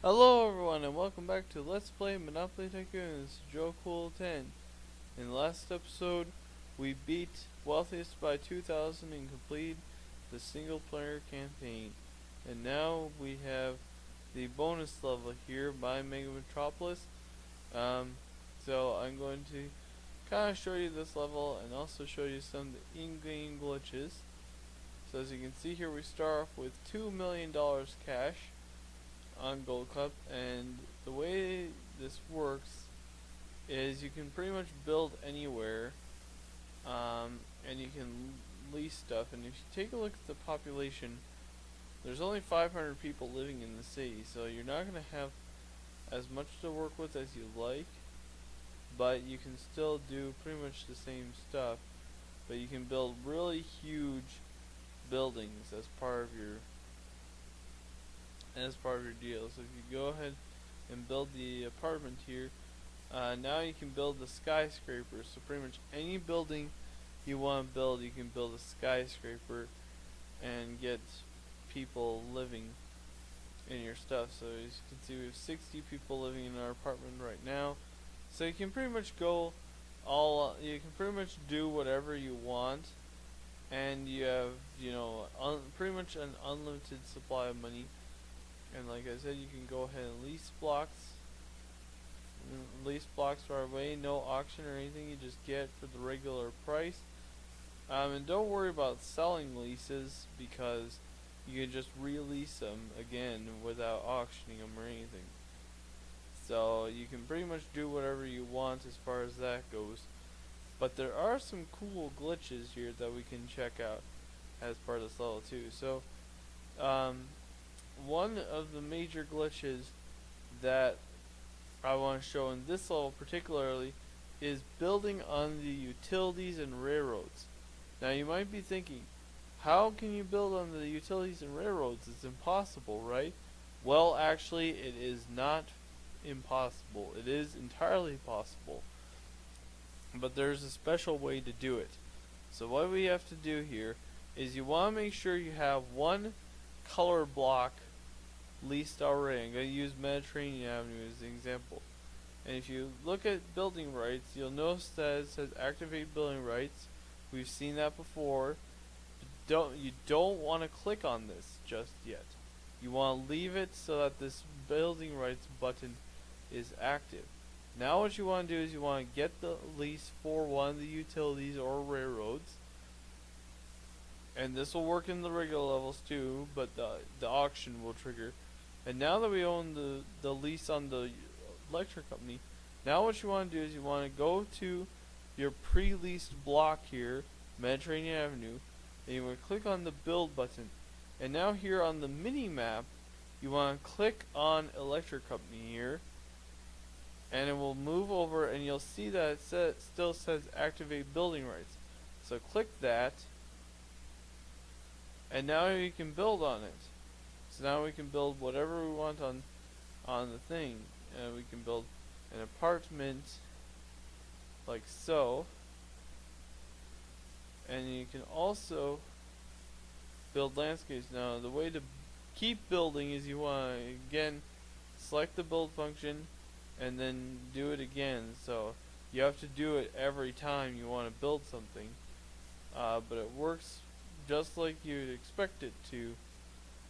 Hello everyone and welcome back to Let's Play Monopoly Tycoon. This is Joe Cool 10. In the last episode, we beat Wealthiest by 2,000 and completed the single player campaign. And now we have the bonus level here by Mega Metropolis. So I'm going to kind of show you this level and also show you some of the in-game glitches. So as you can see here, we start off with $2 million cash on Gold Cup, and the way this works is you can pretty much build anywhere, and you can lease stuff. And if you take a look at the population, there's only 500 people living in the city, so you're not going to have as much to work with as you like, but you can still do pretty much the same stuff, but you can build really huge buildings as part of your deal. So if you go ahead and build the apartment here, now you can build the skyscraper. So pretty much any building you want to build, you can build a skyscraper and get people living in your stuff. So as you can see, we have 60 people living in our apartment right now. So you can pretty much you can pretty much do whatever you want, and you have, pretty much an unlimited supply of money. And like I said, you can go ahead and lease blocks. Lease blocks right away, no auction or anything. You just get for the regular price. And don't worry about selling leases, because you can just release them again without auctioning them or anything. So you can pretty much do whatever you want as far as that goes. But there are some cool glitches here that we can check out as part of this level too. So one of the major glitches that I want to show in this level particularly is building on the utilities and railroads. Now you might be thinking, how can you build on the utilities and railroads? It's impossible, right? Well, actually, it is not impossible. It is entirely possible. But there's a special way to do it. So what we have to do here is you want to make sure you have one color block leased already. I'm going to use Mediterranean Avenue as an example. And if you look at building rights, you'll notice that it says activate building rights. We've seen that before. You don't want to click on this just yet. You want to leave it so that this building rights button is active. Now what you want to do is you want to get the lease for one of the utilities or railroads. And this will work in the regular levels too, but the auction will trigger. And now that we own the lease on the electric company, now what you want to do is you want to go to your pre-leased block here, Mediterranean Avenue, and you want to click on the build button. And now here on the mini map, you want to click on electric company here, and it will move over, and you'll see that it still says activate building rights. So click that, and now you can build on it. So now we can build whatever we want on the thing. And we can build an apartment like so. And you can also build landscapes. Now the way to keep building is you want to, again, select the build function and then do it again. So you have to do it every time you want to build something. But it works just like you'd expect it to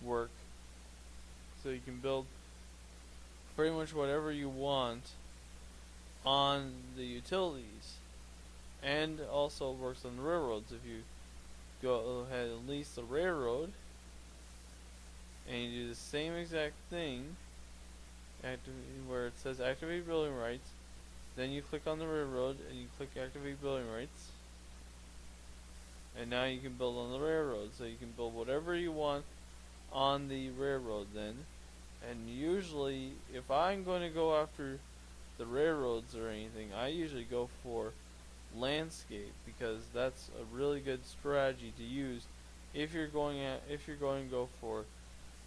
work. So you can build pretty much whatever you want on the utilities. And also works on the railroads. If you go ahead and lease the railroad and you do the same exact thing where it says activate building rights, then you click on the railroad and you click activate building rights, and now you can build on the railroad. So you can build whatever you want on the railroad then. And usually, if I'm going to go after the railroads or anything, I usually go for landscape, because that's a really good strategy to use if you're going to go for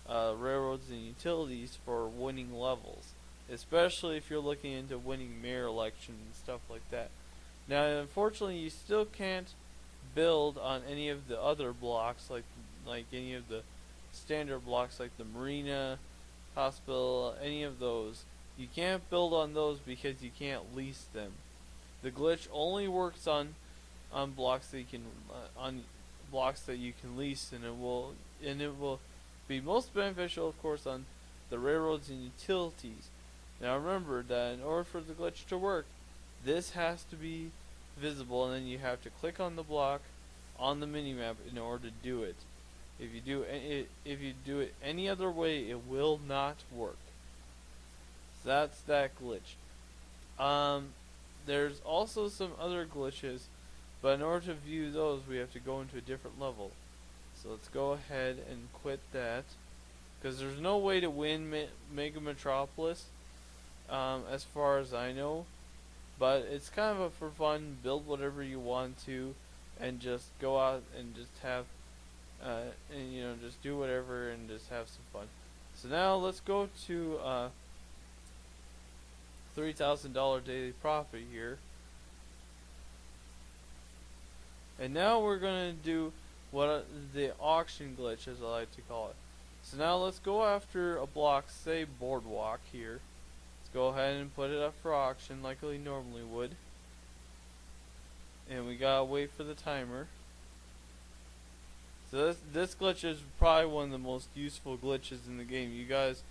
railroads and utilities for winning levels, especially if you're looking into winning mayor elections and stuff like that. Now, unfortunately, you still can't build on any of the other blocks, like any of the standard blocks like the marina hospital, any of those. You can't build on those because you can't lease them. The glitch only works on blocks that you can on blocks that you can lease, and it will be most beneficial, of course, on the railroads and utilities. Now remember that in order for the glitch to work, this has to be visible, and then you have to click on the block on the minimap in order to do it. If you do it any other way, it will not work. So that's that glitch. There's also some other glitches, but in order to view those, we have to go into a different level. So let's go ahead and quit that, because there's no way to win Mega Metropolis, as far as I know. But it's kind of for fun. Build whatever you want to, and just go out and just have, and just do whatever and just have some fun. So now let's go to $3,000 daily profit here. And now we're going to do the auction glitch, as I like to call it. So now let's go after a block, say Boardwalk here. Let's go ahead and put it up for auction like we normally would. And we gotta wait for the timer. So this glitch is probably one of the most useful glitches in the game. You guys,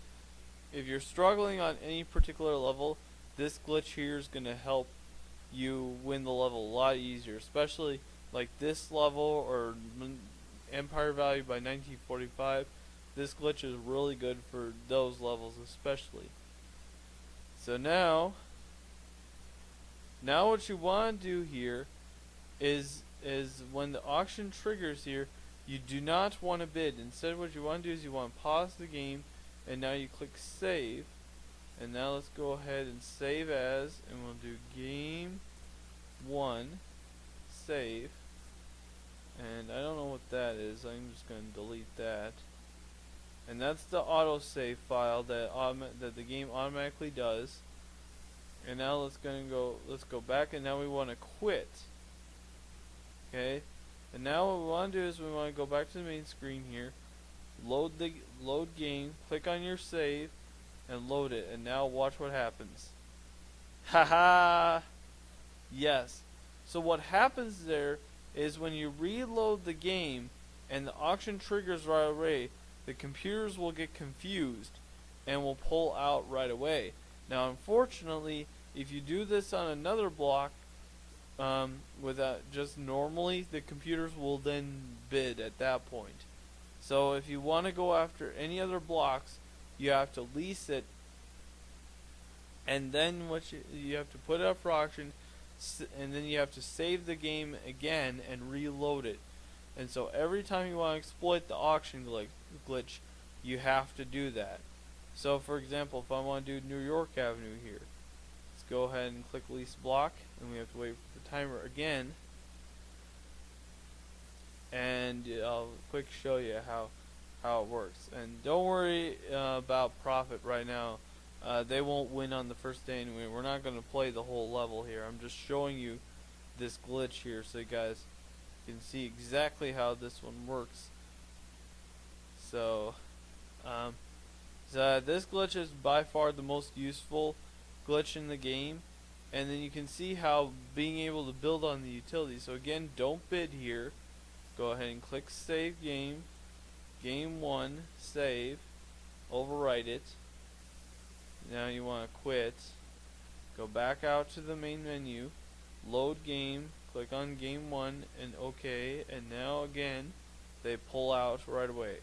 if you're struggling on any particular level, this glitch here is going to help you win the level a lot easier, especially like this level or Empire Value by 1945. This glitch is really good for those levels especially. So now what you want to do here is when the auction triggers here, you do not want to bid. Instead, what you want to do is you want to pause the game, and now you click save. And now let's go ahead and save as, and we'll do game 1 save. And I don't know what that is. I'm just going to delete that. And that's the autosave file that the game automatically does. And now let's go back, and now we want to quit. Okay? And now what we want to do is we want to go back to the main screen here, load game, click on your save, and load it. And now watch what happens. Haha! Yes. So what happens there is when you reload the game and the auction triggers right away, the computers will get confused and will pull out right away. Now unfortunately, if you do this on another block, without just normally, the computers will then bid at that point. So if you want to go after any other blocks, you have to lease it, and then you have to put it up for auction, and then you have to save the game again and reload it. And so every time you want to exploit the auction glitch, you have to do that. So for example, if I want to do New York Avenue here, let's go ahead and click lease block, and we have to wait for the timer again. And I'll quick show you how it works. And don't worry about profit right now. They won't win on the first day anyway. We're not going to play the whole level here. I'm just showing you this glitch here so you guys can see exactly how this one works. So this glitch is by far the most useful glitch in the game. And then you can see how being able to build on the utility. So again, don't bid here. Go ahead and click save game. Game 1, save. Overwrite it. Now you want to quit. Go back out to the main menu. Load game. Click on game 1 and OK. And now again, they pull out right away.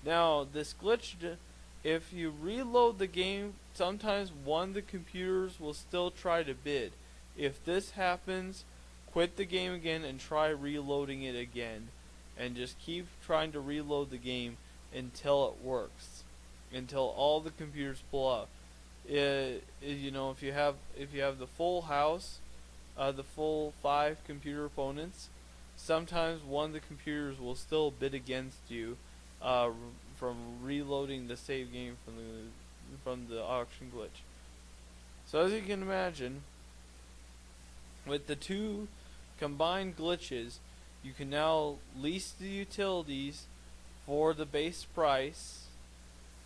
Now this glitch, if you reload the game, sometimes one of the computers will still try to bid. If this happens, quit the game again and try reloading it again, and just keep trying to reload the game until it works, until all the computers pull out. If you have the full house, the full 5 computer opponents, sometimes one of the computers will still bid against you from reloading the save game from the auction glitch. So as you can imagine, with the two combined glitches, you can now lease the utilities for the base price,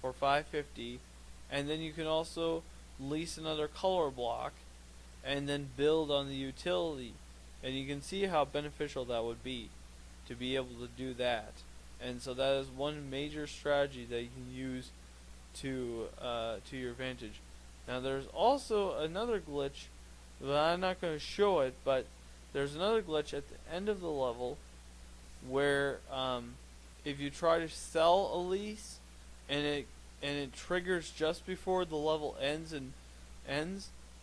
for $5.50, and then you can also lease another color block and then build on the utility. And you can see how beneficial that would be to be able to do that. And so that is one major strategy that you can use to your advantage. Now there's also another glitch, but I'm not going to show it, but there's another glitch at the end of the level where if you try to sell a lease and it triggers just before the level ends and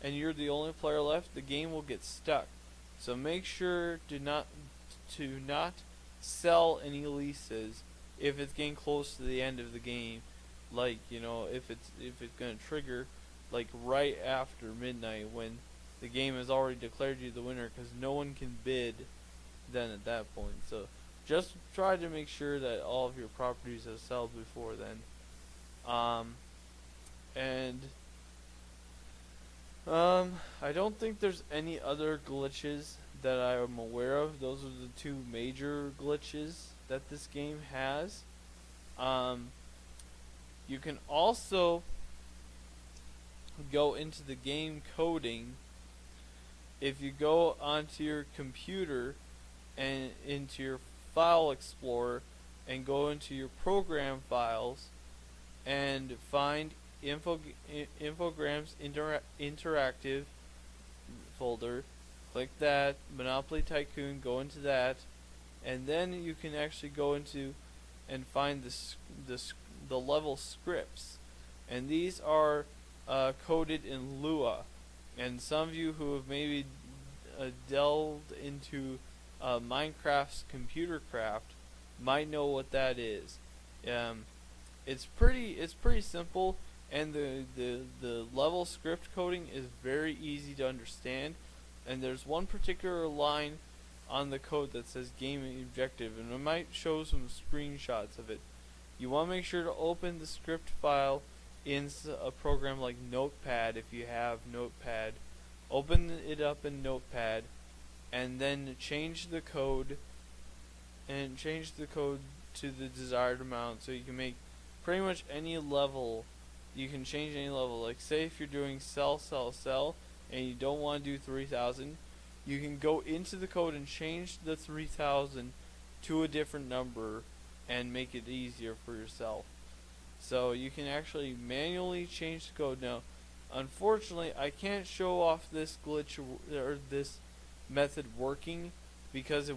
you're the only player left, the game will get stuck. So make sure to not sell any leases if it's getting close to the end of the game. Like, you know, if it's gonna trigger like right after midnight when the game has already declared you the winner, because no one can bid then at that point. So just try to make sure that all of your properties have sold before then. I don't think there's any other glitches that I am aware of. Those are the two major glitches that this game has. You can also go into the game coding. If you go onto your computer and into your file explorer and go into your program files and find Infograms Interactive folder, click that, Monopoly Tycoon, go into that, and then you can actually go into and find the level scripts, and these are coded in Lua. And some of you who have maybe delved into Minecraft's computer craft might know what that is. It's pretty simple, and the level script coding is very easy to understand. And there's one particular line on the code that says game objective, and I might show some screenshots of it. You want to make sure to open the script file in a program like Notepad. If you have Notepad, open it up in Notepad and then change the code to the desired amount, so you can make pretty much any level. You can change any level. Like, say if you're doing sell and you don't want to do 3,000, you can go into the code and change the 3,000 to a different number and make it easier for yourself. So you can actually manually change the code. Now, unfortunately, I can't show off this glitch or this method working because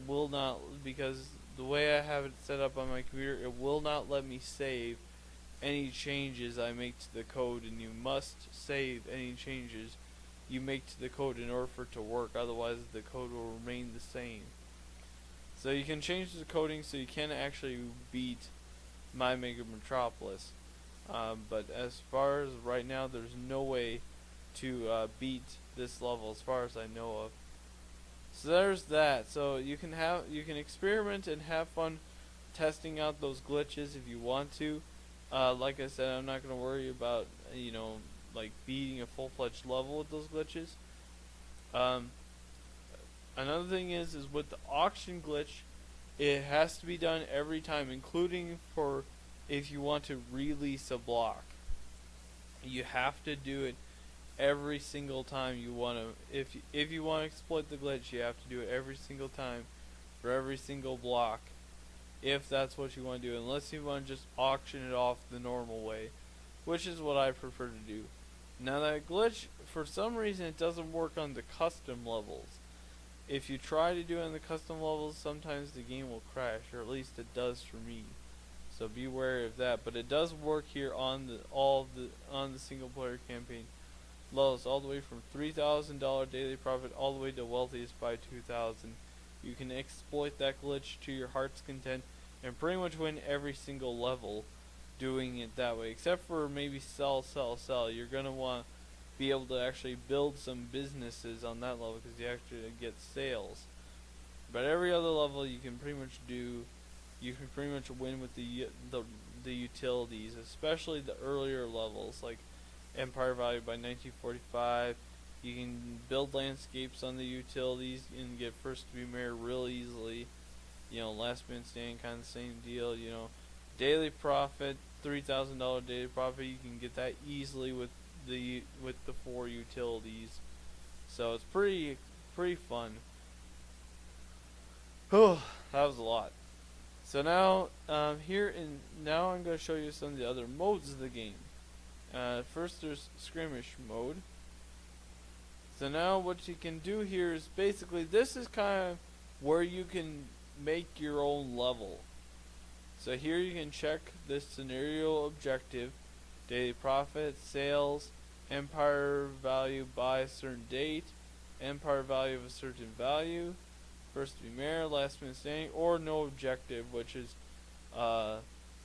because the way I have it set up on my computer, it will not let me save any changes I make to the code, and you must save any changes you make to the code in order for it to work, otherwise the code will remain the same. So you can change the coding so you can actually beat My Mega Metropolis, but as far as right now, there's no way to beat this level as far as I know of. So there's that. So you can experiment and have fun testing out those glitches if you want to. Like I said, I'm not going to worry about like beating a full-fledged level with those glitches. Another thing is with the auction glitch, it has to be done every time, including for if you want to release a block. You have to do it every single time you want to. If you want to exploit the glitch, you have to do it every single time for every single block, if that's what you want to do, unless you want to just auction it off the normal way, which is what I prefer to do. Now that glitch, for some reason, it doesn't work on the custom levels. If you try to do it on the custom levels, sometimes the game will crash, or at least it does for me. So be wary of that. But it does work here on the single player campaign levels, all the way from $3,000 daily profit all the way to wealthiest by 2,000. You can exploit that glitch to your heart's content and pretty much win every single level doing it that way, except for maybe sell. You're going to want to be able to actually build some businesses on that level because you actually get sales. But every other level you can pretty much win with the utilities, especially the earlier levels like Empire Value by 1945. You can build landscapes on the utilities and get first to be mayor real easily. Last man standing, kind of the same deal. Daily profit, $3,000 daily profit. You can get that easily with the 4 utilities. So it's pretty fun. Oh, that was a lot. So now now I'm going to show you some of the other modes of the game. First, there's skirmish mode. So now what you can do here is basically, this is kind of where you can make your own level. So here you can check this scenario objective, daily profit, sales, empire value by a certain date, empire value of a certain value, first to be mayor, last man standing, or no objective, which is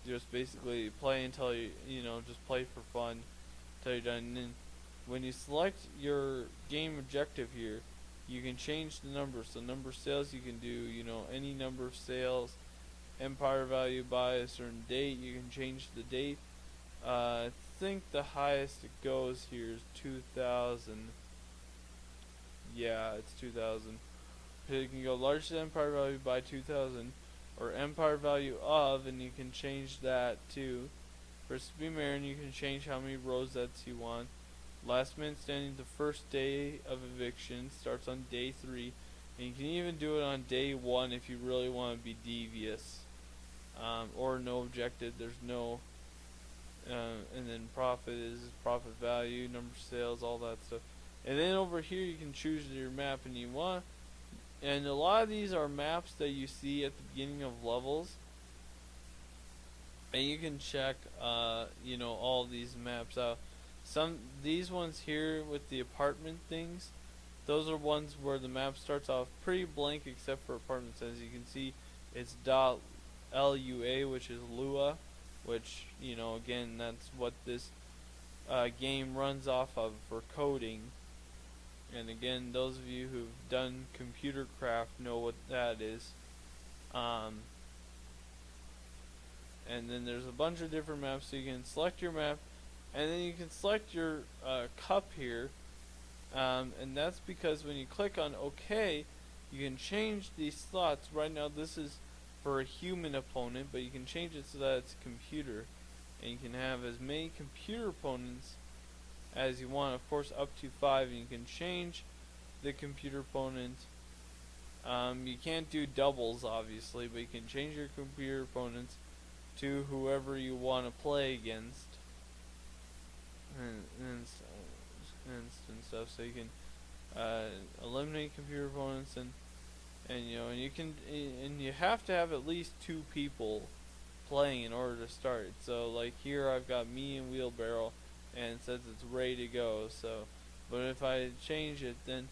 just basically play until you know, just play for fun until you're done. And then when you select your game objective here, you can change the number. So number of sales, you can do, you know, any number of sales. Empire value by a certain date, you can change the date. I think the highest it goes here is 2,000. Yeah, it's 2,000. So you can go largest empire value by 2,000, or empire value of, and you can change that to first to be mayor, and you can change how many rosettes you want. Last man standing, the first day of eviction starts on day 3, and you can even do it on day 1 if you really want to be devious. Or no objective, there's no, and then profit is profit value, number of sales, all that stuff. And then over here you can choose your map, and you want, and a lot of these are maps that you see at the beginning of levels, and you can check you know, all these maps out. These ones here with the apartment things, those are ones where the map starts off pretty blank except for apartments. As you can see, it's .lua, which is Lua, which, you know, again, that's what this game runs off of for coding. And again, those of you who've done computer craft know what that is. And then there's a bunch of different maps, so you can select your map, and then you can select your cup here. And that's because when you click on OK, you can change these slots. Right now this is for a human opponent, but you can change it so that it's a computer, and you can have as many computer opponents as you want, of course up to 5, and you can change the computer opponent. You can't do doubles obviously, but you can change your computer opponents to whoever you want to play against, and stuff. So you can eliminate computer opponents, and you know, and you can, and you have to have at least 2 people playing in order to start. So like here I've got me and Wheelbarrow, and it says it's ready to go. So, but if I change it, then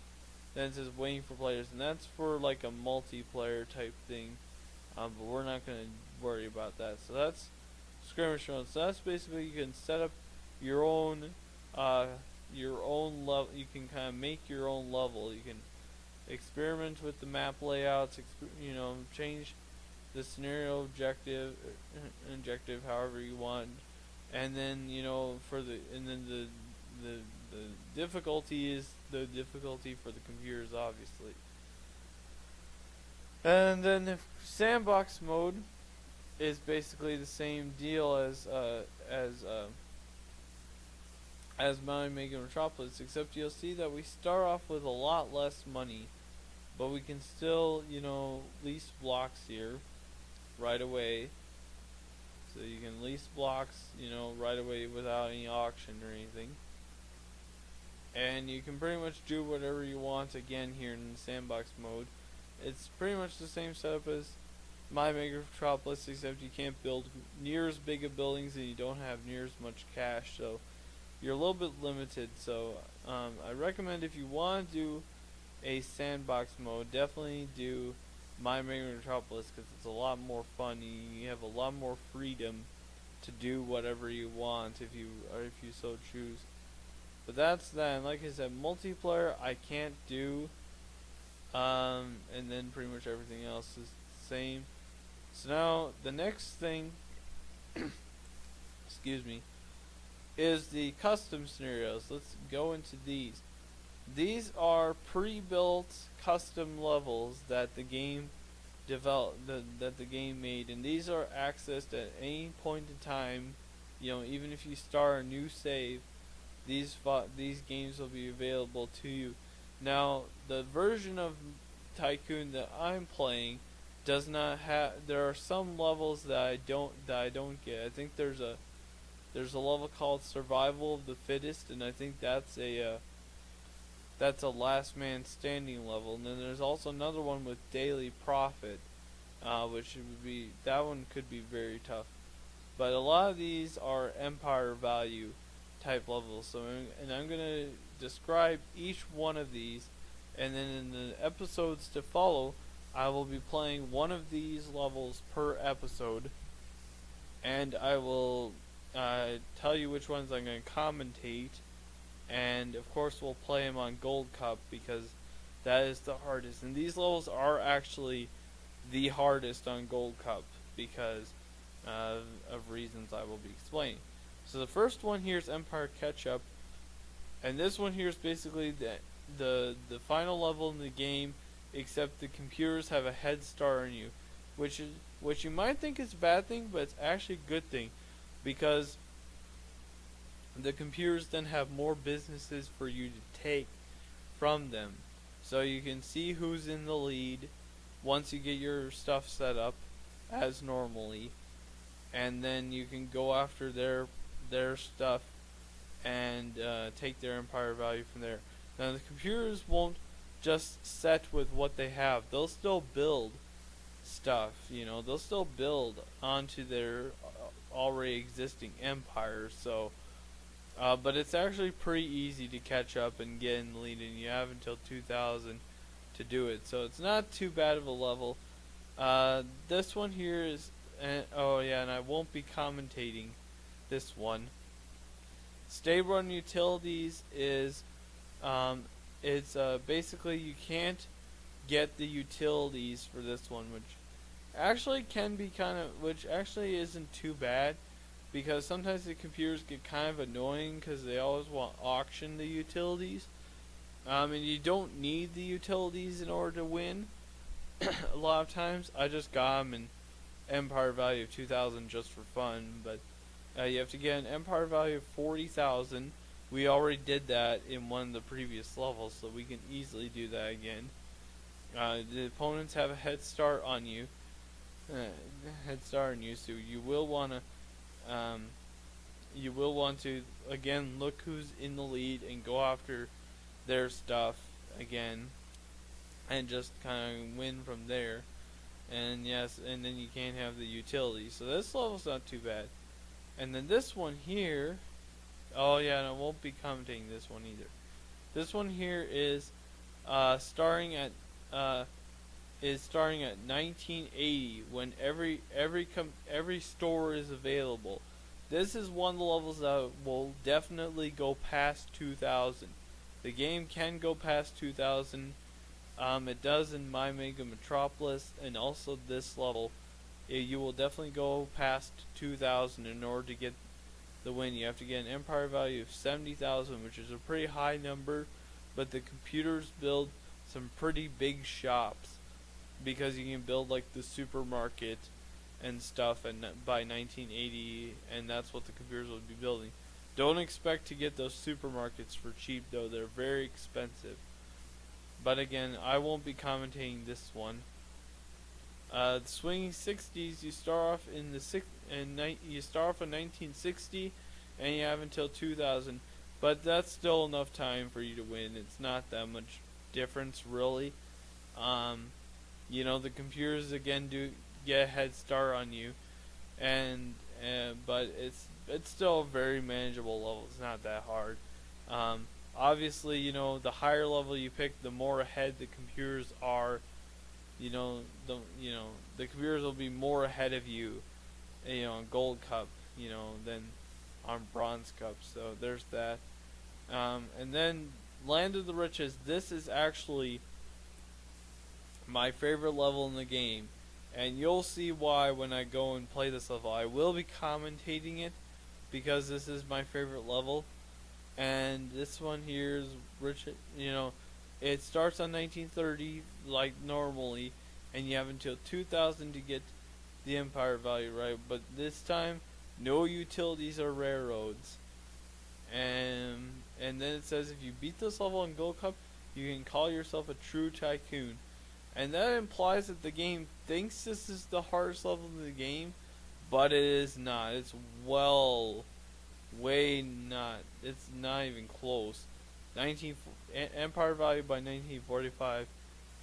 it says waiting for players, and that's for like a multiplayer type thing. But we're not going to worry about that. So that's skirmish mode. So that's basically, you can set up your own level. You can kind of make your own level. You can experiment with the map layouts. You know, change the scenario objective, however you want. And then, you know, the difficulty is the difficulty for the computers, obviously. And then the sandbox mode is basically the same deal as my Mega Metropolis, except you'll see that we start off with a lot less money, but we can still, you know, lease blocks here right away. So you can lease blocks, you know, right away without any auction or anything. And you can pretty much do whatever you want again here in the sandbox mode. It's pretty much the same setup as my Mega Metropolis, except you can't build near as big of buildings and you don't have near as much cash, so you're a little bit limited. So I recommend, if you want to do a sandbox mode, definitely do my Mega Metropolis, because it's a lot more fun. You have a lot more freedom to do whatever you want if you so choose. But that's that. And like I said, multiplayer I can't do, and then pretty much everything else is the same. So now the next thing excuse me, is the custom scenarios. Let's go into these. These are pre-built custom levels that the game developed, that the game made, and these are accessed at any point in time even if you start a new save, these games will be available to you. Now, the version of Tycoon that I'm playing does not have. There are some levels that I don't get. I think there's a level called Survival of the Fittest, and I think that's a last man standing level. And then there's also another one with Daily Profit, which would be that one could be very tough. But a lot of these are Empire Value type levels. So, and I'm gonna describe each one of these, and then in the episodes to follow, I will be playing one of these levels per episode, and I will tell you which ones I'm going to commentate, and of course we'll play them on Gold Cup because that is the hardest. And these levels are actually the hardest on Gold Cup because of reasons I will be explaining. So the first one here is Empire Catch Up, and this one here is basically the final level in the game, except the computers have a head start on you, which you might think is a bad thing, but it's actually a good thing, because the computers then have more businesses for you to take from them. So you can see who's in the lead once you get your stuff set up as normally, and then you can go after their stuff and take their empire value from there. Now the computers won't just set with what they have. They'll still build stuff, they'll still build onto their already existing empires. So but it's actually pretty easy to catch up and get in the lead, and you have until 2000 to do it. So it's not too bad of a level. This one here is and I won't be commentating this one. Stable on utilities is it's basically you can't get the utilities for this one, which actually which actually isn't too bad, because sometimes the computers get kind of annoying because they always want to auction the utilities, and you don't need the utilities in order to win. A lot of times I just got them in empire value of 2,000 just for fun, but you have to get an empire value of 40,000. We already did that in one of the previous levels, so we can easily do that again. The opponents have a head start on you, so you will want to again look who's in the lead and go after their stuff again, and just kind of win from there. And and then you can't have the utilities. So this level's not too bad. And then this one here, and I won't be commenting this one either. This one here is starting at 1980 when every store is available. This is one of the levels that will definitely go past 2000. The game can go past 2000. It does in My Mega Metropolis, and also this level. You will definitely go past 2,000 in order to get the win. You have to get an empire value of 70,000, which is a pretty high number, but the computers build some pretty big shops, because you can build like the supermarket and stuff and by 1980, and that's what the computers will be building. Don't expect to get those supermarkets for cheap though, they're very expensive. But again, I won't be commentating this one. The swinging 60s, you start off in 1960, and you have until 2000. But that's still enough time for you to win. It's not that much difference, really. The computers again do get a head start on you, but it's still a very manageable level. It's not that hard. Obviously, the higher level you pick, the more ahead the computers are. The computers will be more ahead of you, on Gold Cup, than on Bronze Cup. So there's that. And then Land of the Riches. This is actually my favorite level in the game, and you'll see why when I go and play this level. I will be commentating it because this is my favorite level. And this one here is rich. It starts on 1930 like normally, and you have until 2000 to get the empire value, right? But this time no utilities or railroads. And then it says if you beat this level in Gold Cup, you can call yourself a true tycoon. And that implies that the game thinks this is the hardest level of the game, but it is not. It's way not. It's not even close. Empire Value by 1945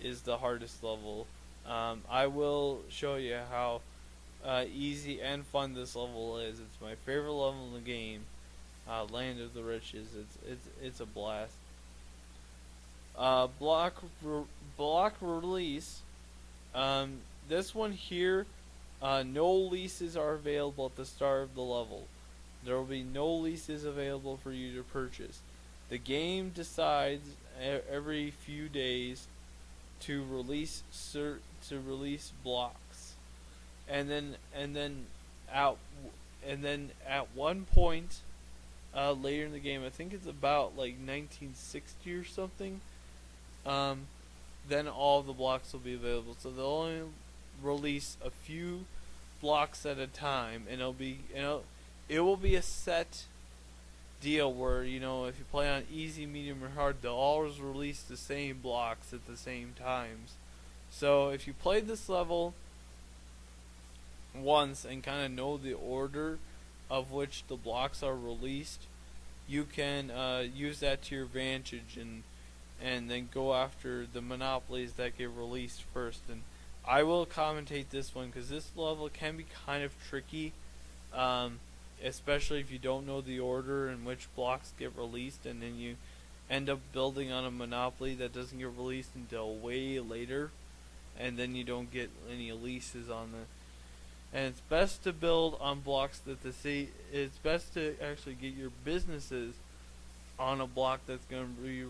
is the hardest level. I will show you how easy and fun this level is. It's my favorite level in the game. Land of the Riches. It's a blast. Block release. This one here, no leases are available at the start of the level. There will be no leases available for you to purchase. The game decides every few days to release blocks, and then at one point later in the game, I think it's about like 1960 or something. Then all the blocks will be available. So they'll only release a few blocks at a time, and it will be a set deal where, if you play on easy, medium, or hard, they'll always release the same blocks at the same times. So if you played this level once and kind of know the order of which the blocks are released, you can use that to your advantage and then go after the monopolies that get released first. And I will commentate this one because this level can be kind of tricky, especially if you don't know the order in which blocks get released, and then you end up building on a monopoly that doesn't get released until way later, and then you don't get any leases on the. And it's best to build on blocks that it's best to actually get your businesses on a block that's going to be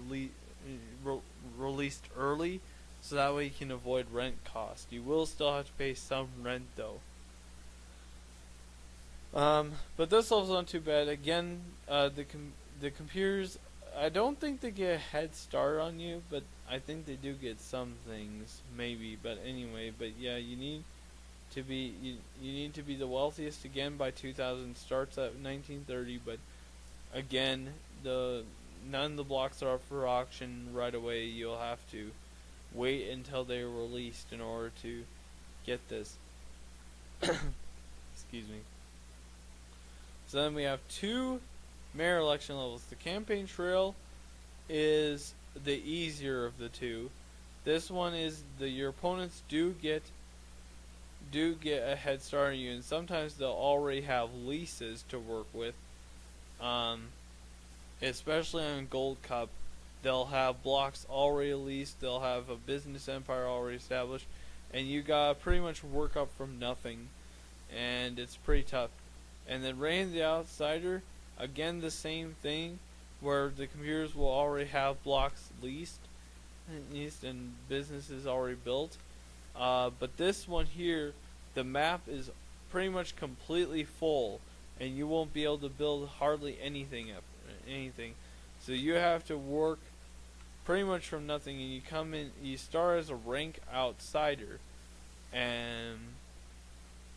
released early, so that way you can avoid rent cost. You will still have to pay some rent though. But this level's not too bad. Again, the computers, I don't think they get a head start on you, but I think they do get some things, maybe. But anyway, yeah, you need to be the wealthiest again by 2000. Starts at 1930, but again, none of the blocks are up for auction right away. You'll have to wait until they're released in order to get this. Excuse me. So then we have two mayor election levels. The campaign trail is the easier of the two. This one is your opponents do get a head start on you, and sometimes they'll already have leases to work with. Especially on Gold Cup, they'll have blocks already leased. They'll have a business empire already established, and you gotta pretty much work up from nothing, and it's pretty tough. And then Reign of the Outsider, again the same thing, where the computers will already have blocks leased and businesses already built. But this one here, the map is pretty much completely full, and you won't be able to build hardly anything. So you have to work pretty much from nothing, and you come in. You start as a rank outsider, and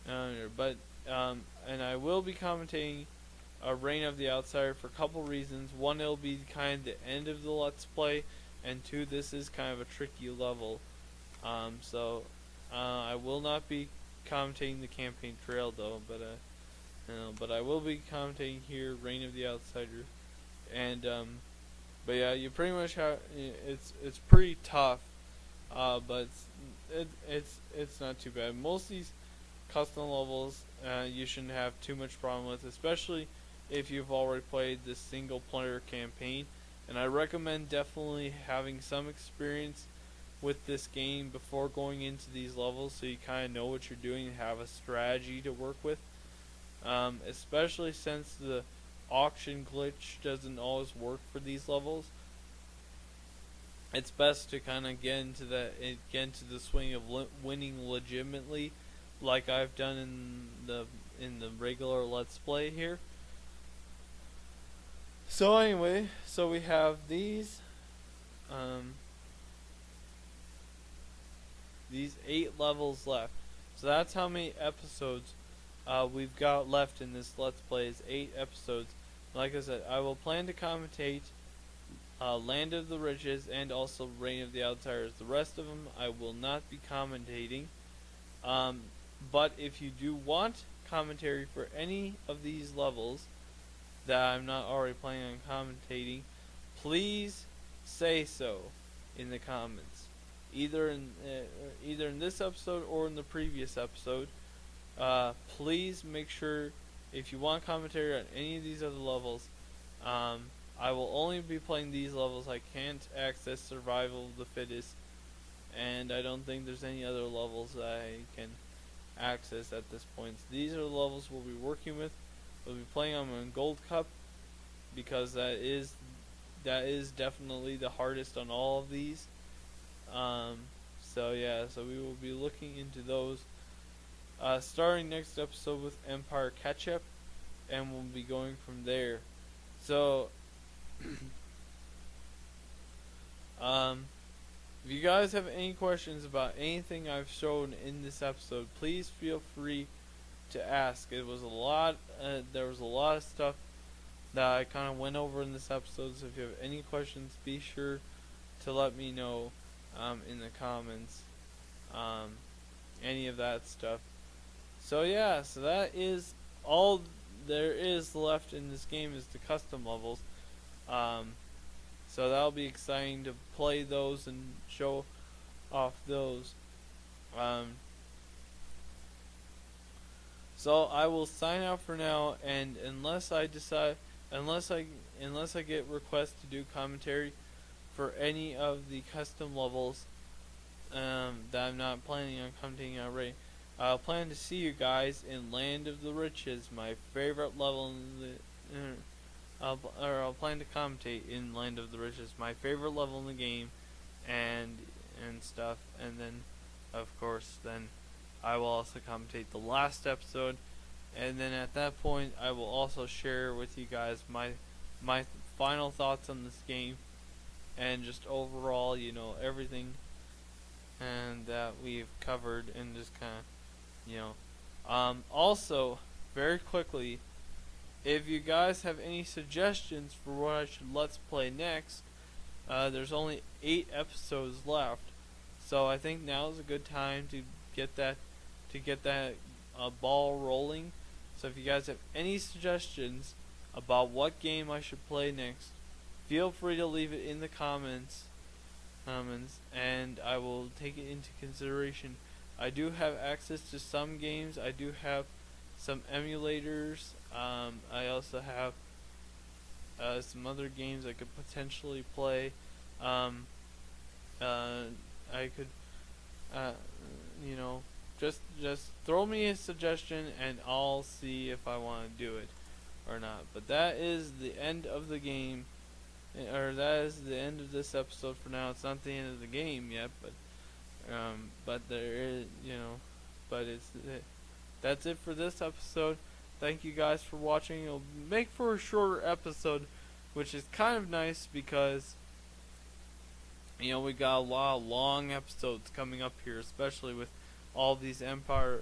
I will be commentating Reign of the Outsider for a couple reasons. One, it'll be kind of the end of the Let's Play, and two, this is kind of a tricky level. So I will not be commentating the campaign trail though, but I will be commentating here Reign of the Outsider, and but yeah, you pretty much have it's pretty tough, but it's not too bad. Most of these custom levels you shouldn't have too much problem with, especially if you've already played this single player campaign. And I recommend definitely having some experience with this game before going into these levels, so you kind of know what you're doing and have a strategy to work with. Especially since the auction glitch doesn't always work for these levels, it's best to kind of get into the swing of winning legitimately, like I've done in the regular Let's Play here. So anyway, so we have these 8 levels left. So that's how many episodes we've got left in this Let's Play is 8 episodes. Like I said, I will plan to commentate Land of the Riches and also Reign of the Outsiders. The rest of them I will not be commentating. But if you do want commentary for any of these levels that I'm not already planning on commentating, please say so in the comments. Either in this episode or in the previous episode. Please make sure if you want commentary on any of these other levels, I will only be playing these levels. I can't access Survival of the Fittest, and I don't think there's any other levels that I can access at this point. So these are the levels we'll be working with. We'll be playing them on Gold Cup because that is definitely the hardest on all of these. So yeah, so we will be looking into those. Starting next episode with Empire Catch-Up, and we'll be going from there. So, if you guys have any questions about anything I've shown in this episode, please feel free to ask. It was a lot. There was a lot of stuff that I kind of went over in this episode. So if you have any questions, be sure to let me know in the comments. Any of that stuff. So yeah, so that is all there is left in this game is the custom levels. So that'll be exciting to play those and show off those. So I will sign out for now, and unless I get requests to do commentary for any of the custom levels that I'm not planning on commenting already, I'll plan to see you guys in Land of the Riches, my favorite level in the. I'll plan to commentate in Land of the Riches, my favorite level in the game, and stuff. And then, of course, then I will also commentate the last episode. And then at that point, I will also share with you guys my final thoughts on this game, and just overall, everything, and that we've covered, and just kind of, also, very quickly, if you guys have any suggestions for what I should Let's Play next, there's only 8 episodes left, so I think now is a good time to get that ball rolling. So if you guys have any suggestions about what game I should play next, feel free to leave it in the comments, and I will take it into consideration. I do have access to some games. I do have some emulators. I also have some other games I could potentially play. I could, just throw me a suggestion and I'll see if I want to do it or not. But that is the end of the game, or that is the end of this episode for now. It's not the end of the game yet, but there is, that's it for this episode. Thank you guys for watching. It'll make for a shorter episode, which is kind of nice because, we got a lot of long episodes coming up here, especially with all these empire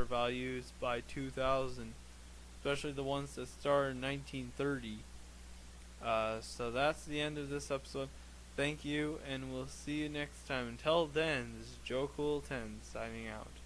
values by 2000, especially the ones that start in 1930. So that's the end of this episode. Thank you, and we'll see you next time. Until then, this is Joe Cool 10 signing out.